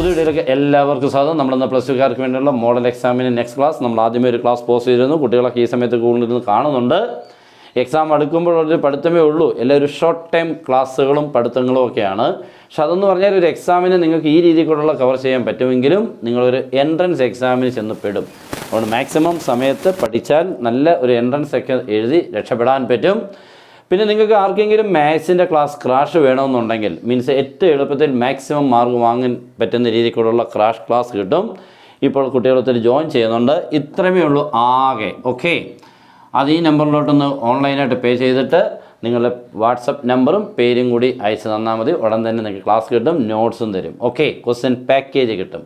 പുതിയ വീഡിയോയിലേക്ക് എല്ലാവർക്കും സ്വാഗതം. നമ്മളിന്ന് പ്ലസ് ടുക്കാർക്ക് വേണ്ടിയുള്ള മോഡൽ എക്സാമിന് നെക്സ്റ്റ് ക്ലാസ് നമ്മൾ ആദ്യമേ ഒരു ക്ലാസ് പോസ്റ്റ് ചെയ്തിരുന്നു. കുട്ടികളൊക്കെ ഈ സമയത്ത് കൂടുതലിരുന്ന് കാണുന്നുണ്ട്. എക്സാം അടുക്കുമ്പോഴൊരു പഠിത്തമേ ഉള്ളൂ. എല്ലാവരും ഷോർട്ട് ടൈം ക്ലാസ്സുകളും പഠിത്തങ്ങളും ഒക്കെയാണ്. പക്ഷെ അതെന്ന് പറഞ്ഞാൽ ഒരു എക്സാമിന് നിങ്ങൾക്ക് ഈ രീതിയിലുള്ള കവർ ചെയ്യാൻ പറ്റുമെങ്കിലും നിങ്ങളൊരു എൻട്രൻസ് എക്സാമിന് ചെന്ന് പെടും. അതുകൊണ്ട് മാക്സിമം സമയത്ത് പഠിച്ചാൽ നല്ല ഒരു എൻട്രൻസ് ഒക്കെ എഴുതി രക്ഷപ്പെടാൻ പറ്റും. പിന്നെ നിങ്ങൾക്ക് ആർക്കെങ്കിലും മാത്സിൻ്റെ ക്ലാസ് ക്രാഷ് വേണമെന്നുണ്ടെങ്കിൽ മീൻസ് ഏറ്റവും എളുപ്പത്തിൽ മാക്സിമം മാർക്ക് വാങ്ങാൻ പറ്റുന്ന രീതിക്കുള്ള ക്രാഷ് ക്ലാസ് കിട്ടും. ഇപ്പോൾ കുട്ടികളൊത്തിരി ജോയിൻ ചെയ്യുന്നുണ്ട്. ഇത്രമേ ഉള്ളൂ ആകെ. ഓക്കെ, അത് ഈ നമ്പറിലോട്ടൊന്ന് ഓൺലൈനായിട്ട് പേ ചെയ്തിട്ട് നിങ്ങളുടെ വാട്സപ്പ് നമ്പറും പേരും കൂടി അയച്ചു തന്നാൽ മതി. ഉടൻ തന്നെ നിങ്ങൾക്ക് ക്ലാസ് കിട്ടും, നോട്ട്സും തരും. ഓക്കെ, ക്വസ്റ്റ്യൻ പാക്കേജ് കിട്ടും.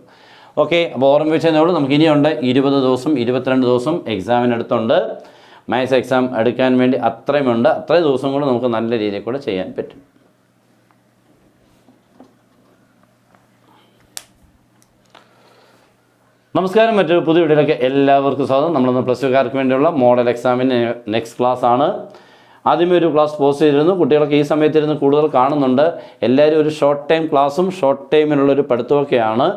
ഓക്കെ, അപ്പോൾ ഓർമ്മ വെച്ചതേ ഉള്ളൂ. നമുക്ക് ഇനിയുണ്ട് 20 ദിവസം 22 ദിവസം എക്സാമിനടുത്തുണ്ട്. മാത്സ് എക്സാം എടുക്കാൻ വേണ്ടി അത്രയുമുണ്ട്. അത്രയും ദിവസം കൂടെ നമുക്ക് നല്ല രീതിയിൽ കൂടെ ചെയ്യാൻ പറ്റും. നമസ്കാരം. മറ്റൊരു പുതിയ വീഡിയോയിലേക്ക് എല്ലാവർക്കും സ്വാഗതം. നമ്മളിന്ന് പ്ലസ് ടുക്കാർക്ക് വേണ്ടിയുള്ള മോഡൽ എക്സാമിന് നെക്സ്റ്റ് ക്ലാസ് ആണ്. ആദ്യമേ ഒരു ക്ലാസ് പോസ്റ്റ് ചെയ്തിരുന്നു. കുട്ടികളൊക്കെ ഈ സമയത്തിരുന്ന് കൂടുതൽ കാണുന്നുണ്ട്. എല്ലാവരും ഒരു ഷോർട്ട് ടൈം ക്ലാസ്സും ഷോർട്ട് ടൈമിനുള്ളൊരു പഠിത്തമൊക്കെയാണ്.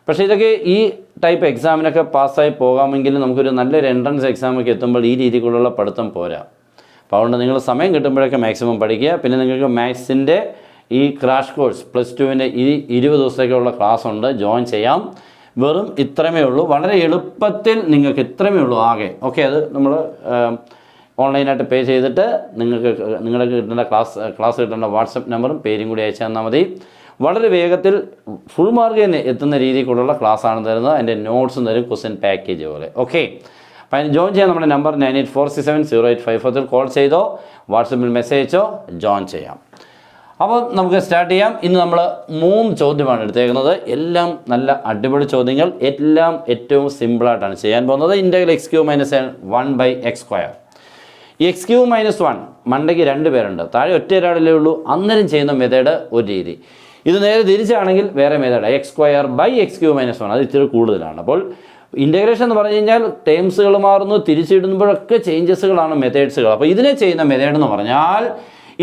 പക്ഷേ ഇതൊക്കെ ഈ ടൈപ്പ് എക്സാമിനൊക്കെ പാസ്സായി പോകാമെങ്കിലും നമുക്കൊരു നല്ലൊരു എൻട്രൻസ് എക്സാമൊക്കെ എത്തുമ്പോൾ ഈ രീതിക്കുള്ള പഠിത്തം പോരാ. അപ്പോൾ അതുകൊണ്ട് നിങ്ങൾ സമയം കിട്ടുമ്പോഴൊക്കെ മാക്സിമം പഠിക്കുക. പിന്നെ നിങ്ങൾക്ക് മാത്സിൻ്റെ ഈ ക്രാഷ് കോഴ്സ് പ്ലസ് ടുവിൻ്റെ ഈ 20 ദിവസത്തേക്കുള്ള ക്ലാസ് ഉണ്ട്, ജോയിൻ ചെയ്യാം. വെറും ഇത്രമേ ഉള്ളൂ. വളരെ എളുപ്പത്തിൽ നിങ്ങൾക്ക് ഇത്രമേ ഉള്ളൂ ആകെ. ഓക്കെ, അത് നമ്മൾ ഓൺലൈനായിട്ട് പേ ചെയ്തിട്ട് നിങ്ങൾക്ക് കിട്ടേണ്ട ക്ലാസ് കിട്ടേണ്ട വാട്സപ്പ് നമ്പറും പേരും കൂടി അയച്ചു തന്നാൽ മതി. വളരെ വേഗത്തിൽ ഫുൾ മാർക്ക് തന്നെ എത്തുന്ന രീതിക്കുള്ള ക്ലാസ്സാണ് തരുന്നത്. അതിൻ്റെ നോട്ട്സും തരും, ക്വസ്റ്റ്യൻ പാക്കേജ് പോലെ. ഓക്കെ, അപ്പോൾ അതിന് ജോയിൻ ചെയ്യാൻ നമ്മുടെ നമ്പർ 9846708543 കോൾ ചെയ്തോ വാട്സപ്പിൽ മെസ്സേജ് അയച്ചോ ജോയിൻ ചെയ്യാം. അപ്പോൾ നമുക്ക് സ്റ്റാർട്ട് ചെയ്യാം. ഇന്ന് നമ്മൾ 3 ചോദ്യമാണ് എടുത്തേക്കുന്നത്. എല്ലാം നല്ല അടിപൊളി ചോദ്യങ്ങൾ, എല്ലാം ഏറ്റവും സിമ്പിളായിട്ടാണ് ചെയ്യാൻ പോകുന്നത്. Integral x³ - 1/x². ഈ x³ - 1 മണ്ടയ്ക്ക് 2 പേരുണ്ട്, താഴെ ഒറ്റ ഒരാളല്ലേ ഉള്ളൂ. അന്നേരം ചെയ്യുന്ന മെത്തേഡ് ഒരു രീതി. ഇത് നേരെ തിരിച്ചാണെങ്കിൽ വേറെ മെത്തേഡ്, x²/x³ - 1. അത് ഇച്ചിരി കൂടുതലാണ്. അപ്പോൾ ഇൻ്റഗ്രേഷൻ എന്ന് പറഞ്ഞു കഴിഞ്ഞാൽ ടേംസുകൾ മാറുന്നു, തിരിച്ചിടുമ്പോഴൊക്കെ ചേഞ്ചസുകളാണ് മെത്തേഡ്സുകൾ. അപ്പോൾ ഇതിനെ ചെയ്യുന്ന മെത്തേഡ് എന്ന് പറഞ്ഞാൽ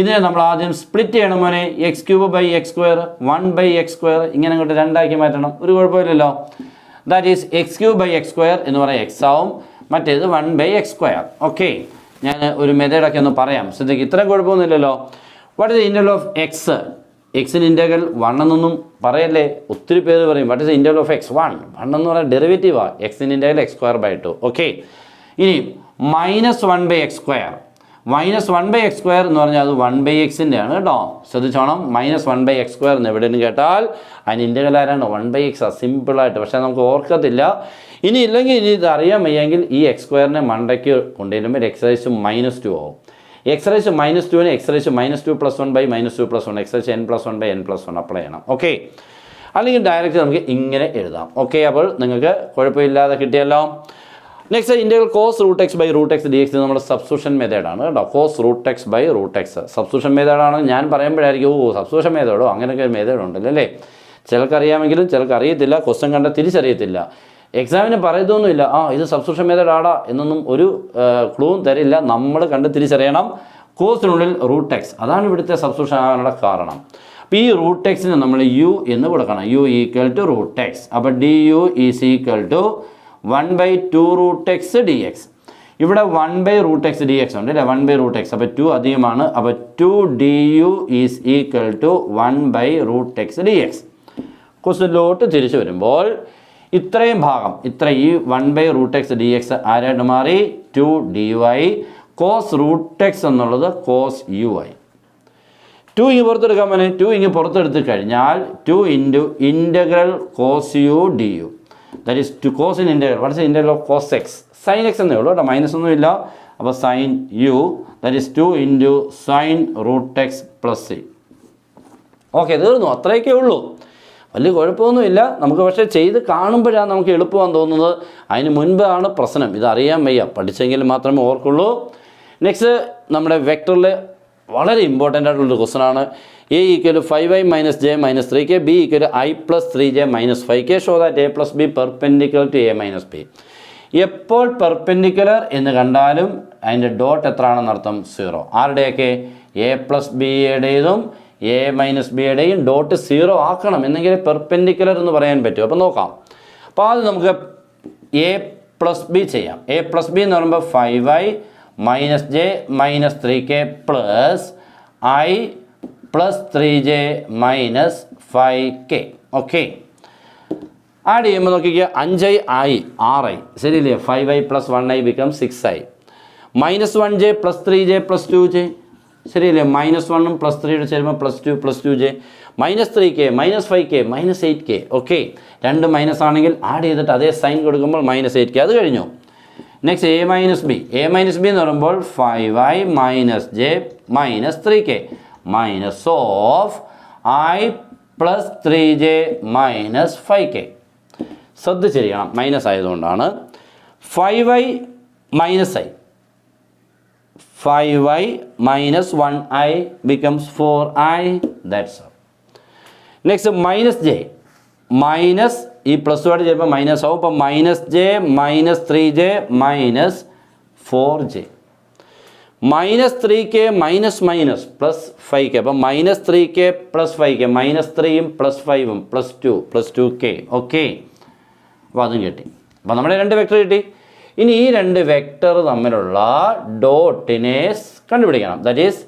ഇതിനെ നമ്മൾ ആദ്യം സ്പ്ലിറ്റ് ചെയ്യണം. മോനെ x³/x², 1/x², ഇങ്ങനെ അങ്ങോട്ട് 2 ആക്കി മാറ്റണം. ഒരു കുഴപ്പമില്ലല്ലോ. ദാറ്റ് ഈസ് x³/x² എന്ന് പറയാം x ആവും, മറ്റേത് 1/x². ഓക്കെ, ഞാൻ ഒരു മെത്തേഡൊക്കെ ഒന്ന് പറയാം, ശ്രദ്ധിക്കുക. ഇത്രയും കുഴപ്പമൊന്നുമില്ലല്ലോ. What is the integral of X? എക്സിന് ഇൻ്റഗ്രൽ 1 എന്നൊന്നും പറയല്ലേ, ഒത്തിരി പേര് പറയും. What is the integral of x? 1 എന്ന് പറഞ്ഞാൽ ഡെറിവേറ്റീവാണ്. എക്സിന് ഇൻ്റഗ്രൽ x²/2. ഓക്കെ, ഇനി -1/x². -1/x² എന്ന് പറഞ്ഞാൽ അത് 1/x-ൻ്റെ ആണ് കേട്ടോ, ശ്രദ്ധിച്ചോണം. -1/x² എന്ന് എവിടെയെങ്കിലും കേട്ടാൽ അതിന് ഇൻ്റഗ്രൽ ആരാണ്? 1/x. സിമ്പിളായിട്ട്, പക്ഷേ നമുക്ക് ഓർക്കത്തില്ല. ഇനി ഇല്ലെങ്കിൽ ഇനി ഇത് അറിയാൻ വയ്യെങ്കിൽ ഈ x² മണ്ടയ്ക്ക് കൊണ്ടുവരുമ്പോൾ x⁻² ആവും. x⁻²ന് x⁻² +1/-2 + 1, x⁻n+1/n+1 അപ്ലൈ ചെയ്യണം. ഓക്കെ, അല്ലെങ്കിൽ ഡയറക്റ്റ് നമുക്ക് ഇങ്ങനെ എഴുതാം. ഓക്കെ, അപ്പോൾ നിങ്ങൾക്ക് കുഴപ്പമില്ലാതെ കിട്ടിയല്ലോ. നെക്സ്റ്റ് ഇൻ്റഗ്രൽ cos√x/√x dx നമ്മുടെ സബ്സ്റ്റിറ്റ്യൂഷൻ മെത്തേഡാണ് കേട്ടോ. cos√x/√x സബ്സ്റ്റിറ്റ്യൂഷൻ മെത്തേഡാണ്. ഞാൻ പറയുമ്പോഴായിരിക്കും സബ്സ്റ്റിറ്റ്യൂഷൻ മെത്തേഡോ അങ്ങനെയൊക്കെ ഒരു മെത്തേഡ് ഉണ്ടല്ലോ അല്ലേ. ചിലർക്ക് അറിയാമെങ്കിലും ചിലർക്ക് അറിയത്തില്ല. ക്വസ്റ്റ്യൻ കണ്ടാൽ തിരിച്ചറിയത്തില്ല. എക്സാമിന് പറയത്തൊന്നുമില്ല ഇത് സബ്സ്റ്റിറ്റ്യൂഷൻ മെത്തേഡ് ആടാ എന്നൊന്നും ഒരു ക്ലൂവും തരില്ല. നമ്മൾ കണ്ട് തിരിച്ചറിയണം. കോസിനുള്ളിൽ √x, അതാണ് ഇവിടുത്തെ സബ്സ്റ്റിറ്റ്യൂഷൻ ആകാനുള്ള കാരണം. അപ്പോൾ ഈ √x-ന് നമ്മൾ u എന്ന് കൊടുക്കണം. u = √x. അപ്പോൾ du = 1/2 √x dx. ഇവിടെ 1/√x dx ഉണ്ട് അല്ലേ, 1/√x. അപ്പോൾ 2 അധികമാണ്. അപ്പോൾ 2 du = 1/√x dx. ക്വസ്റ്റ്യനിലോട്ട് തിരിച്ചു വരുമ്പോൾ ഇത്രയും ഭാഗം, ഈ 1/√x dx ആരായിട്ട് മാറി? 2 dy. cos√x എന്നുള്ളത് cos u ആയി. 2 ഇങ്ങ് പുറത്തെടുക്കാൻ പറ്റും. 2 ഇങ്ങ് പുറത്തെടുത്ത് കഴിഞ്ഞാൽ 2 × integral cos u du. That is two cosine integral. What is integral of cos x? sin x എന്നേ ഉള്ളൂ കേട്ടോ, മൈനസ് ഒന്നുമില്ല. അപ്പോൾ sin u, that is 2 × sin √x + c. Okay, തീർന്നു. അത്രയൊക്കെ ഉള്ളൂ, വലിയ കുഴപ്പമൊന്നുമില്ല. നമുക്ക് പക്ഷേ ചെയ്ത് കാണുമ്പോഴാണ് നമുക്ക് എളുപ്പമാണെന്ന് തോന്നുന്നത്. അതിന് മുൻപാണ് പ്രശ്നം. ഇത് അറിയാൻ വയ്യ, പഠിച്ചെങ്കിൽ മാത്രമേ ഓർക്കുള്ളൂ. നെക്സ്റ്റ് നമ്മുടെ വെക്ടറിൽ വളരെ ഇമ്പോർട്ടൻ്റ് ആയിട്ടുള്ളൊരു ക്വസ്റ്റനാണ്. a = 5i - j - 3k, b = i + 3j - 5k. Show that a + b perpendicular to a - b. എപ്പോൾ പെർപെൻഡിക്കുലർ എന്ന് കണ്ടാലും അതിൻ്റെ ഡോട്ട് എത്ര ആണെന്നർത്ഥം? 0. ആരുടെയൊക്കെ? a + b യുടേതും എ മൈനസ് ബിയുടെയും ഡോട്ട് 0 ആക്കണം, എന്നെങ്കിലും പെർപെൻഡിക്കുലർ എന്ന് പറയാൻ പറ്റും. അപ്പോൾ നോക്കാം. അപ്പോൾ ആദ്യം നമുക്ക് എ പ്ലസ് ബി ചെയ്യാം. എ പ്ലസ് ബി എന്ന് പറയുമ്പോൾ 5i minus j minus 3k plus I plus 3j minus 5k. Okay, add ചെയ്യുമ്പോൾ നോക്കിക്കുക 5i ആയി 6i, ശരിയല്ലേ? 5i plus 1i become 6i. Minus 1j plus 3j plus 2j, ശരിയല്ലേ? Minus 1ഉം plus 3യുടെ ചേരുമ്പോൾ plus 2 plus 2j. Minus 3k minus 5k minus 8k. Okay, രണ്ട് minus ആണെങ്കിൽ add ചെയ്തിട്ട് അതേ sign കൊടുക്കുമ്പോൾ മൈനസ് 8k. അത് കഴിഞ്ഞു. Next a minus b. A minus b എന്ന് പറയുമ്പോൾ 5i minus j minus 3k minus of i plus 3j minus 5k. ശ്രദ്ധിച്ചിരിക്കണം, മൈനസ് ആയതുകൊണ്ടാണ്. 5i minus i, 5i minus 1i becomes 4i. That's all. Next minus j. Minus ഈ plus ആയിട്ട് ചെയ്യുമ്പോൾ minus ആവും. അപ്പോൾ minus j minus 3j minus 4j. Minus 3k minus minus plus 5k. അപ്പം minus 3k plus 5k, minus 3യും plus 5ഉം plus 2 plus 2k. Okay, അപ്പോൾ അതും കിട്ടി. അപ്പോൾ നമ്മുടെ രണ്ട് വെക്ടർ കിട്ടി. ഇനി ഈ രണ്ട് വെക്ടർ തമ്മിലുള്ള ഡോട്ടിനെ കണ്ടുപിടിക്കണം. That is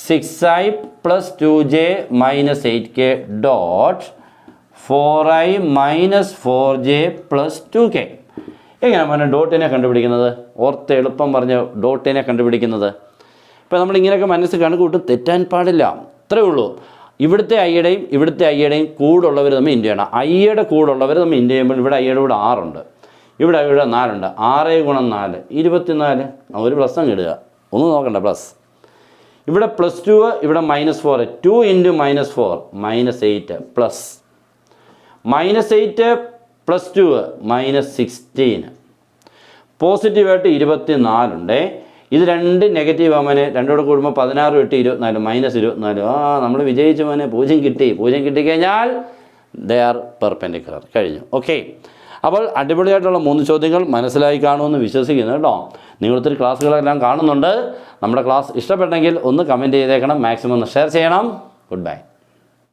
6i plus 2j minus 8k dot 4i minus 4j plus 2k. എങ്ങനെയാണ് പറഞ്ഞാൽ ഡോട്ടിനെ കണ്ടുപിടിക്കുന്നത്? ഓർത്ത് എളുപ്പം പറഞ്ഞ ഡോട്ടിനെ കണ്ടുപിടിക്കുന്നത്. ഇപ്പോൾ നമ്മളിങ്ങനെയൊക്കെ മനസ്സിൽ കണക്കൂട്ട് തെറ്റാൻ പാടില്ല, അത്രയേ ഉള്ളൂ. ഇവിടുത്തെ ഐയുടെയും കൂടുള്ളവർ തമ്മിൽ ഇൻറ്റു ചെയ്യണം. ഐയുടെ കൂടുള്ളവർ തമ്മിൽ ഇൻറ്റു ചെയ്യുമ്പോൾ ഇവിടെ ഐയുടെ കൂടെ 6 ഉണ്ട്, ഇവിടെ 4 ഉണ്ട്. 6 ഗുണം 4 24. ഒരു പ്ലസ് അങ്ങ് ഇടുക, ഒന്നും നോക്കണ്ട, പ്ലസ്. ഇവിടെ പ്ലസ് 2, ഇവിടെ minus 4. 2 into minus 4 minus 8 plus minus 8 plus 2 minus 16. പോസിറ്റീവായിട്ട് 24 ഉണ്ട്. ഇത് രണ്ട് നെഗറ്റീവ് ആവാനെ രണ്ടോടെ കൂടുമ്പോൾ 16 8 24 മൈനസ് 24. നമ്മൾ വിജയിച്ച മോനെ 0 കിട്ടി. 0 കിട്ടിക്കഴിഞ്ഞാൽ ദേ ആർ പെർപെൻഡിക്കുലർ. കഴിഞ്ഞു. ഓക്കെ, അപ്പോൾ അടിപൊളിയായിട്ടുള്ള 3 ചോദ്യങ്ങൾ മനസ്സിലായി കാണുമെന്ന് വിശ്വസിക്കുന്നു കേട്ടോ. നിങ്ങൾ ഒത്തിരി ക്ലാസ്സുകളെല്ലാം കാണുന്നുണ്ട്. നമ്മുടെ ക്ലാസ് ഇഷ്ടപ്പെട്ടെങ്കിൽ ഒന്ന് കമൻറ്റ് ചെയ്തേക്കണം, മാക്സിമം ഒന്ന് ഷെയർ ചെയ്യണം. Good bye.